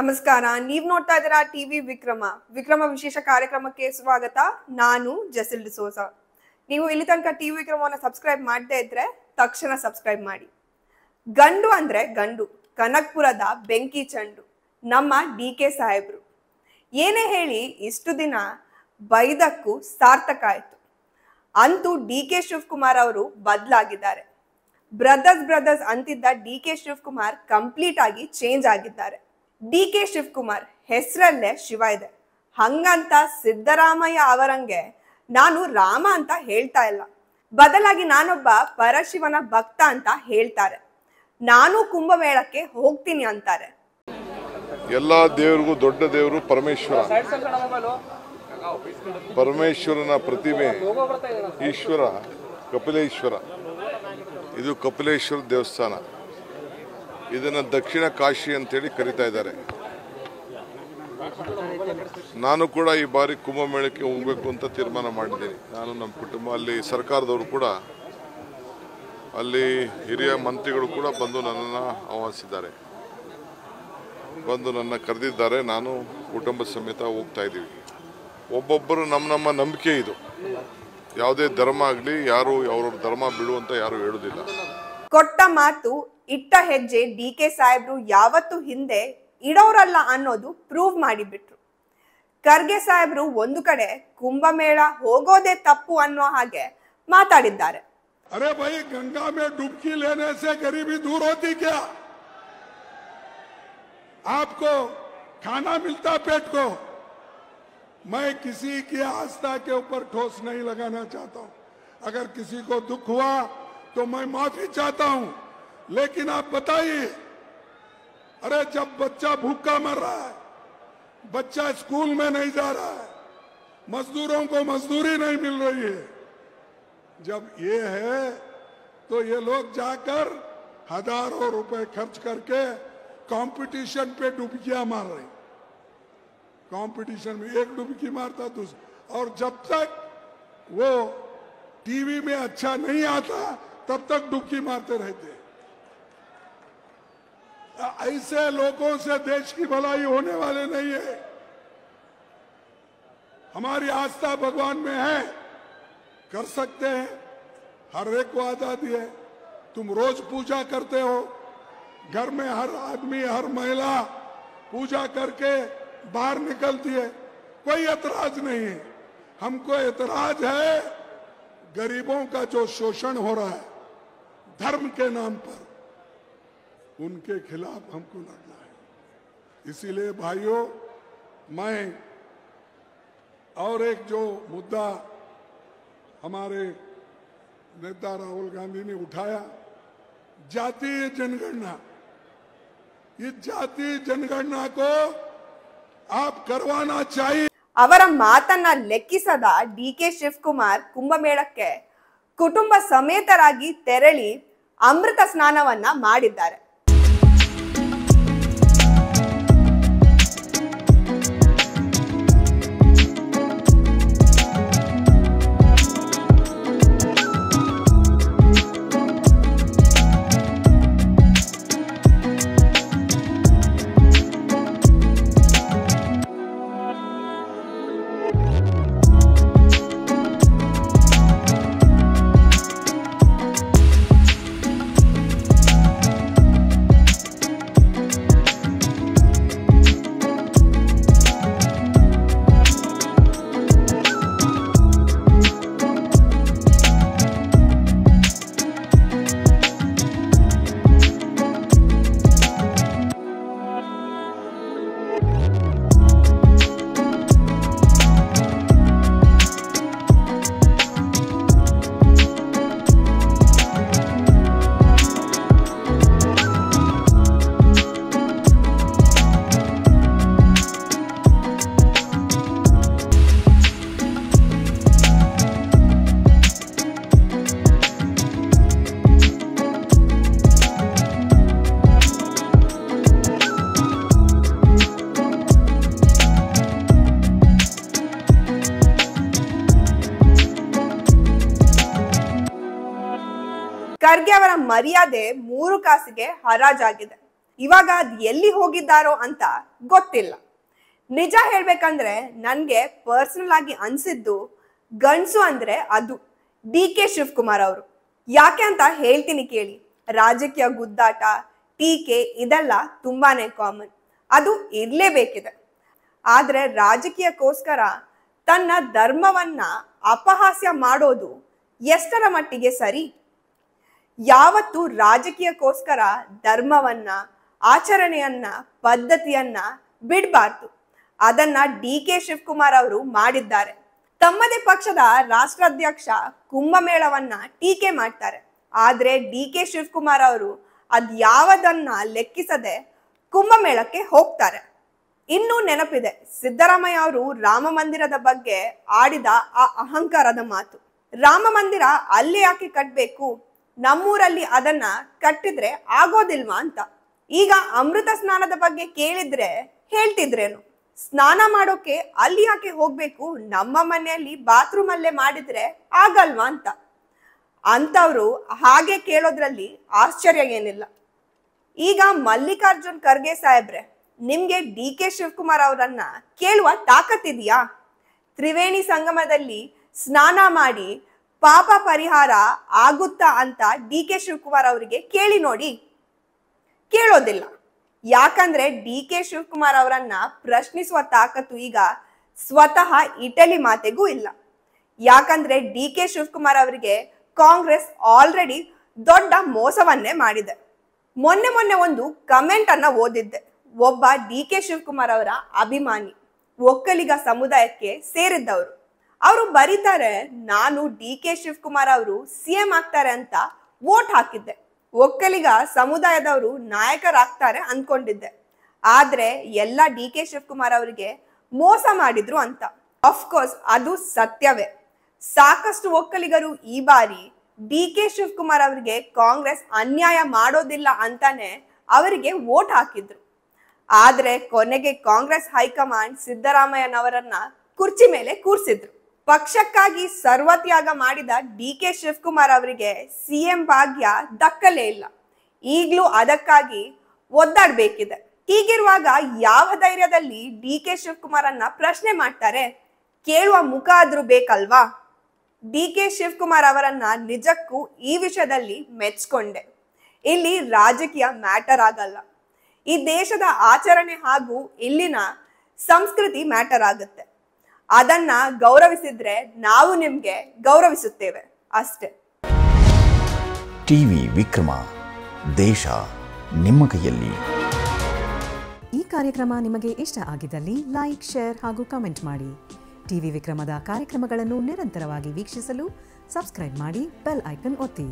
ನಮಸ್ಕಾರ, ನೀವು ನೋಡ್ತಾ ಇದ್ದೀರಾ ಟಿವಿ ವಿಕ್ರಮ ವಿಶೇಷ ಕಾರ್ಯಕ್ರಮಕ್ಕೆ ಸ್ವಾಗತ. ನಾನು ಜೆಸಿಲ್ ಡಿಸೋಜ. ನೀವು ಇಲ್ಲಿ ತನಕ ಟಿವಿ ವಿಕ್ರಮವನ್ನು ಸಬ್ಸ್ಕ್ರೈಬ್ ಮಾಡದೇ ಇದ್ರೆ ತಕ್ಷಣ ಸಬ್ಸ್ಕ್ರೈಬ್ ಮಾಡಿ. ಗಂಡು ಅಂದ್ರೆ ಗಂಡು, ಕನಕ್ಪುರದ ಬೆಂಕಿ ಚಂಡು ನಮ್ಮ DK ಸಾಹೇಬ್ರು. ಏನೇ ಹೇಳಿ ಇಷ್ಟು ದಿನ ಬೈದಕ್ಕೂ ಸಾರ್ಥಕ ಆಯ್ತು. ಅಂತೂ DK ಶಿವಕುಮಾರ್ ಅವರು ಬದಲಾಗಿದ್ದಾರೆ. ಬ್ರದರ್ಸ್ ಅಂತಿದ್ದ DK ಶಿವಕುಮಾರ್ ಕಂಪ್ಲೀಟ್ ಆಗಿ ಚೇಂಜ್ ಆಗಿದ್ದಾರೆ. DK ಶಿವಕುಮಾರ್ ಹೆಸರಲ್ಲೇ ಶಿವ ಇದೆ. ಹಂಗಂತ ಸಿದ್ದರಾಮಯ್ಯ ಅವರಂಗೆ ನಾನು ರಾಮ ಅಂತ ಹೇಳ್ತಾ ಇಲ್ಲ, ಬದಲಾಗಿ ನಾನೊಬ್ಬ ಪರಶಿವನ ಭಕ್ತ ಅಂತ ಹೇಳ್ತಾರೆ. ನಾನು ಕುಂಭಮೇಳಕ್ಕೆ ಹೋಗ್ತೀನಿ ಅಂತಾರೆ. ಎಲ್ಲ ದೇವರಿಗೂ ದೊಡ್ಡ ದೇವರು ಪರಮೇಶ್ವರ. ಪರಮೇಶ್ವರನ ಪ್ರತಿಮೆ ಈಶ್ವರ ಕಪಿಲೇಶ್ವರ. ಇದು ಕಪಿಲೇಶ್ವರ ದೇವಸ್ಥಾನ. ಇದನ್ನು ದಕ್ಷಿಣ ಕಾಶಿ ಅಂತೇಳಿ ಕರೀತಾ ಇದ್ದಾರೆ. ನಾನು ಕೂಡ ಈ ಬಾರಿ ಕುಂಭಮೇಳಕ್ಕೆ ಹೋಗಬೇಕು ಅಂತ ತೀರ್ಮಾನ ಮಾಡಿದ್ದೀನಿ. ನಾನು ನಮ್ಮ ಕುಟುಂಬ, ಅಲ್ಲಿ ಸರ್ಕಾರದವರು ಕೂಡ, ಅಲ್ಲಿ ಹಿರಿಯ ಮಂತ್ರಿಗಳು ಕೂಡ ಬಂದು ನನ್ನನ್ನು ಆಹ್ವಾನಿಸಿದ್ದಾರೆ, ಬಂದು ನನ್ನ ಕರೆದಿದ್ದಾರೆ. ನಾನು ಕುಟುಂಬ ಸಮೇತ ಹೋಗ್ತಾ ಇದ್ದೀವಿ. ಒಬ್ಬೊಬ್ಬರು ನಮ್ಮ ನಂಬಿಕೆ ಇದು. ಯಾವುದೇ ಧರ್ಮ ಆಗಲಿ, ಯಾರು ಅವ್ರವ್ರ ಧರ್ಮ ಬಿಡು ಅಂತ ಯಾರು ಹೇಳುವುದಿಲ್ಲ. ಕೊಟ್ಟ ಮಾತು ಇಟ್ಟ ಹೆಜ್ಜೆ DK ಸಾಹೇಬ್ರು ಯಾವತ್ತೂ ಹಿಂದೆ ಇಡೋರಲ್ಲ ಅನ್ನೋದು ಪ್ರೂವ್ ಮಾಡಿಬಿಟ್ರು. ಖರ್ಗೆ ಸಾಹೇಬ್ರು ಒಂದು ಕಡೆ ಕುಂಭಮೇಳ ಹೋಗೋದೇ ತಪ್ಪು ಅನ್ನೋ ಹಾಗೆ ಮಾತಾಡಿದ್ದಾರೆ. अरे भाई, गंगा में डुबकी लेने से गरीबी दूर होती क्या? आपको खाना मिलता पेट को? मैं किसी की आस्था के ऊपर ठोस नहीं लगाना चाहता हूं. अगर किसी को दुख हुआ तो मैं माफी चाहता हूं, लेकिन आप बताइए, अरे जब बच्चा भूखा मर रहा है, बच्चा स्कूल में नहीं जा रहा है, मजदूरों को मजदूरी नहीं मिल रही है, जब ये है तो ये लोग जाकर हजारों रुपए खर्च करके कंपटीशन पे डुबकियां मार रहे. कंपटीशन में एक डुबकी मारता दूसरा, और जब तक वो टीवी में अच्छा नहीं आता तब तक डुबकी मारते रहते. ऐसे लोगों से देश की भलाई होने वाले नहीं है. हमारी आस्था भगवान में है, कर सकते हैं. हर एक को आजादी है. तुम रोज पूजा करते हो, घर में हर आदमी हर महिला पूजा करके बाहर निकलती है, कोई एतराज नहीं है. हमको एतराज है गरीबों का जो शोषण हो रहा है धर्म के नाम पर, उनके खिलाफ हमको लड़ना है. इसीलिए भाइयों, मैं और एक जो मुद्दा हमारे नेता राहुल गांधी ने उठाया, जातीय जनगणना. इस जातीय जनगणना को आप करवाना चाहिए. ಅವರ ಮಾತನ್ನ ಲೆಕ್ಕಿಸದ DK ಶಿವಕುಮಾರ್ ಕುಂಭಮೇಳಕ್ಕೆ ಕುಟುಂಬ ಸಮೇತರಾಗಿ ತೆರಳಿ ಅಮೃತ ಸ್ನಾನವನ್ನ ಮಾಡಿದ್ದಾರೆ. ಖರ್ಗೆ ಅವರ ಮರ್ಯಾದೆ 3 ಕಾಸಿಗೆ ಹರಾಜಾಗಿದೆ. ಇವಾಗ ಅದ್ ಎಲ್ಲಿ ಹೋಗಿದ್ದಾರೋ ಅಂತ ಗೊತ್ತಿಲ್ಲ. ನಿಜ ಹೇಳ್ಬೇಕಂದ್ರೆ ನನ್ಗೆ ಪರ್ಸನಲ್ ಆಗಿ ಅನ್ಸಿದ್ದು ಗಂಡ್ಸು ಅಂದ್ರೆ ಅದು DK ಶಿವಕುಮಾರ್ ಅವರು. ಯಾಕೆ ಅಂತ ಹೇಳ್ತೀನಿ ಕೇಳಿ. ರಾಜಕೀಯ ಗುದ್ದಾಟ, ಟೀಕೆ ಇದೆಲ್ಲ ತುಂಬಾನೇ ಕಾಮನ್, ಅದು ಇರ್ಲೇಬೇಕಿದೆ. ಆದ್ರೆ ರಾಜಕೀಯಕ್ಕೋಸ್ಕರ ತನ್ನ ಧರ್ಮವನ್ನ ಅಪಹಾಸ್ಯ ಮಾಡೋದು ಎಷ್ಟರ ಮಟ್ಟಿಗೆ ಸರಿ? ಯಾವತ್ತು ರಾಜಕೀಯಕ್ಕೋಸ್ಕರ ಧರ್ಮವನ್ನ, ಆಚರಣೆಯನ್ನ, ಪದ್ಧತಿಯನ್ನ ಬಿಡಬಾರ್ದು. ಅದನ್ನ DK ಶಿವಕುಮಾರ್ ಅವರು ಮಾಡಿದ್ದಾರೆ. ತಮ್ಮದೇ ಪಕ್ಷದ ರಾಷ್ಟ್ರಾಧ್ಯಕ್ಷ ಕುಂಭಮೇಳವನ್ನ ಟೀಕೆ ಮಾಡ್ತಾರೆ. ಆದ್ರೆ DK ಶಿವಕುಮಾರ್ ಅವರು ಅದ್ಯಾವದನ್ನ ಲೆಕ್ಕಿಸದೆ ಕುಂಭಮೇಳಕ್ಕೆ ಹೋಗ್ತಾರೆ. ಇನ್ನೂ ನೆನಪಿದೆ ಸಿದ್ದರಾಮಯ್ಯ ಅವರು ರಾಮ ಮಂದಿರದ ಬಗ್ಗೆ ಆಡಿದ ಆ ಅಹಂಕಾರದ ಮಾತು. ರಾಮ ಮಂದಿರ ಅಲ್ಲಿ ಯಾಕೆ ಕಟ್ಬೇಕು, ನಮ್ಮೂರಲ್ಲಿ ಅದನ್ನ ಕಟ್ಟಿದ್ರೆ ಆಗೋದಿಲ್ವಾ ಅಂತ. ಈಗ ಅಮೃತ ಸ್ನಾನದ ಬಗ್ಗೆ ಕೇಳಿದ್ರೆ ಹೇಳ್ತಿದ್ರೇನು, ಸ್ನಾನ ಮಾಡೋಕೆ ಅಲ್ಲಿ ಯಾಕೆ ಹೋಗ್ಬೇಕು, ನಮ್ಮ ಮನೆಯಲ್ಲಿ ಬಾತ್ರೂಮ್ ಅಲ್ಲೇ ಮಾಡಿದ್ರೆ ಆಗಲ್ವಾ ಅಂತ. ಅಂತವ್ರು ಹಾಗೆ ಕೇಳೋದ್ರಲ್ಲಿ ಆಶ್ಚರ್ಯ ಏನಿಲ್ಲ. ಈಗ ಮಲ್ಲಿಕಾರ್ಜುನ್ ಖರ್ಗೆ ಸಾಹೇಬ್ರೆ, ನಿಮ್ಗೆ DK ಶಿವಕುಮಾರ್ ಅವರನ್ನ ಕೇಳುವ ತಾಕತ್ತಿದೆಯಾ? ತ್ರಿವೇಣಿ ಸಂಗಮದಲ್ಲಿ ಸ್ನಾನ ಮಾಡಿ ಪಾಪ ಪರಿಹಾರ ಆಗುತ್ತಾ ಅಂತ DK ಶಿವಕುಮಾರ್ ಅವರಿಗೆ ಕೇಳಿ ನೋಡಿ. ಕೇಳೋದಿಲ್ಲ. ಯಾಕಂದ್ರೆ DK ಶಿವಕುಮಾರ್ ಅವರನ್ನ ಪ್ರಶ್ನಿಸುವ ತಾಕತ್ತು ಈಗ ಸ್ವತಃ ಇಟಲಿ ಮಾತೆಗೂ ಇಲ್ಲ. ಯಾಕಂದ್ರೆ DK ಶಿವಕುಮಾರ್ ಅವರಿಗೆ ಕಾಂಗ್ರೆಸ್ ಆಲ್ರೆಡಿ ದೊಡ್ಡ ಮೋಸವನ್ನೇ ಮಾಡಿದೆ. ಮೊನ್ನೆ ಒಂದು ಕಮೆಂಟ್ ಅನ್ನ ಓದಿದ್ದೆ. ಒಬ್ಬ DK ಶಿವಕುಮಾರ್ ಅವರ ಅಭಿಮಾನಿ, ಒಕ್ಕಲಿಗ ಸಮುದಾಯಕ್ಕೆ ಸೇರಿದ್ದವರು. ಅವರು ಬರೀತಾರೆ, ನಾನು DK ಶಿವಕುಮಾರ್ ಅವರು CM ಆಗ್ತಾರೆ ಅಂತ ವೋಟ್ ಹಾಕಿದ್ದೆ. ಒಕ್ಕಲಿಗ ಸಮುದಾಯದವರು ನಾಯಕರಾಗ್ತಾರೆ ಅನ್ಕೊಂಡಿದ್ದೆ. ಆದ್ರೆ ಎಲ್ಲ DK ಶಿವಕುಮಾರ್ ಅವರಿಗೆ ಮೋಸ ಮಾಡಿದ್ರು ಅಂತ. ಅಫ್ಕೋರ್ಸ್ ಅದು ಸತ್ಯವೇ. ಸಾಕಷ್ಟು ಒಕ್ಕಲಿಗರು ಈ ಬಾರಿ DK ಶಿವಕುಮಾರ್ ಅವರಿಗೆ ಕಾಂಗ್ರೆಸ್ ಅನ್ಯಾಯ ಮಾಡೋದಿಲ್ಲ ಅಂತಾನೆ ಅವರಿಗೆ ವೋಟ್ ಹಾಕಿದ್ರು. ಆದ್ರೆ ಕೊನೆಗೆ ಕಾಂಗ್ರೆಸ್ ಹೈಕಮಾಂಡ್ ಸಿದ್ದರಾಮಯ್ಯನವರನ್ನ ಕುರ್ಚಿ ಮೇಲೆ ಕೂರ್ಸಿದ್ರು. ಪಕ್ಷಕ್ಕಾಗಿ ಸರ್ವತ್ಯಾಗ ಮಾಡಿದ DK ಶಿವಕುಮಾರ್ ಅವರಿಗೆ CM ಭಾಗ್ಯ ದಕ್ಕಲೇ ಇಲ್ಲ. ಈಗ್ಲೂ ಅದಕ್ಕಾಗಿ ಒದ್ದಾಡ್ಬೇಕಿದೆ. ಹೀಗಿರುವಾಗ ಯಾವ ಧೈರ್ಯದಲ್ಲಿ DK ಶಿವಕುಮಾರ್ ಅನ್ನ ಪ್ರಶ್ನೆ ಮಾಡ್ತಾರೆ? ಕೇಳುವ ಮುಖ ಆದ್ರೂ ಬೇಕಲ್ವಾ? DK ಶಿವಕುಮಾರ್ ಅವರನ್ನ ನಿಜಕ್ಕೂ ಈ ವಿಷಯದಲ್ಲಿ ಮೆಚ್ಕೊಂಡೆ. ಇಲ್ಲಿ ರಾಜಕೀಯ ಮ್ಯಾಟರ್ ಆಗಲ್ಲ, ಈ ದೇಶದ ಆಚರಣೆ ಹಾಗೂ ಇಲ್ಲಿನ ಸಂಸ್ಕೃತಿ ಮ್ಯಾಟರ್ ಆಗುತ್ತೆ. ಅದನ್ನ ಗೌರವಿಸಿದ್ರೆ ನಾವು ನಿಮ್ಗೆ ಗೌರವಿಸುತ್ತೇವೆ ಅಷ್ಟೇ. ಟಿವಿ ವಿಕ್ರಮ, ದೇಶ ನಿಮ್ಮ ಕೈಯಲ್ಲಿ. ಈ ಕಾರ್ಯಕ್ರಮ ನಿಮಗೆ ಇಷ್ಟ ಆಗಿದ್ದಲ್ಲಿ ಲೈಕ್, ಶೇರ್ ಹಾಗೂ ಕಮೆಂಟ್ ಮಾಡಿ. ಟಿವಿ ವಿಕ್ರಮದ ಕಾರ್ಯಕ್ರಮಗಳನ್ನು ನಿರಂತರವಾಗಿ ವೀಕ್ಷಿಸಲು ಸಬ್ಸ್ಕ್ರೈಬ್ ಮಾಡಿ, ಬೆಲ್ ಐಕನ್ ಒತ್ತಿ.